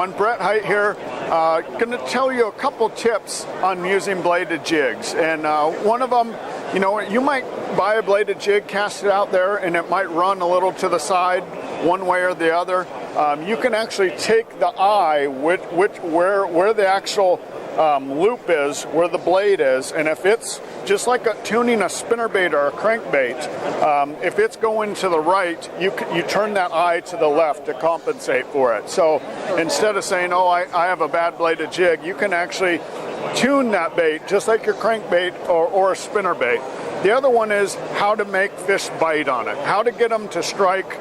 everyone, Brett Hite here. Going to tell you a couple tips on using bladed jigs. And one of them, you know, you might buy a bladed jig, cast it out there, and it might run a little to the side, one way or the other. You can actually take the eye, where the actual loop is, where the blade is, and if it's just like tuning a spinnerbait or a crankbait, if it's going to the right, you turn that eye to the left to compensate for it. So instead of saying, oh, I have a bad bladed jig, you can actually tune that bait just like your crankbait or a spinnerbait. The other one is how to make fish bite on it, how to get them to strike,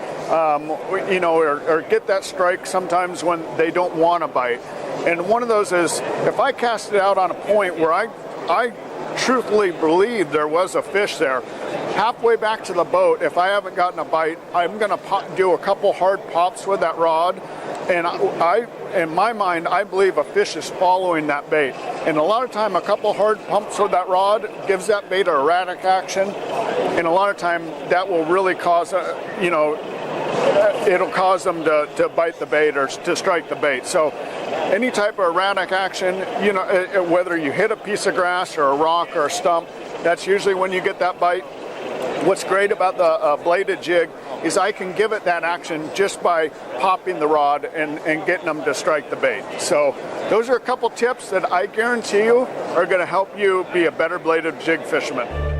you know, or get that strike sometimes when they don't want to bite. And one of those is, if I cast it out on a point where I truthfully believe there was a fish there, halfway back to the boat, if I haven't gotten a bite, I'm going to do a couple hard pops with that rod, and in my mind, I believe a fish is following that bait. And a lot of time, a couple hard pumps with that rod gives that bait a erratic action, and a lot of time that will really cause you know, it'll cause them to bite the bait or to strike the bait. So any type of erratic action, you know, whether you hit a piece of grass or a rock or a stump, that's usually when you get that bite. What's great about the bladed jig is I can give it that action just by popping the rod and getting them to strike the bait. So those are a couple tips that I guarantee you are going to help you be a better bladed jig fisherman.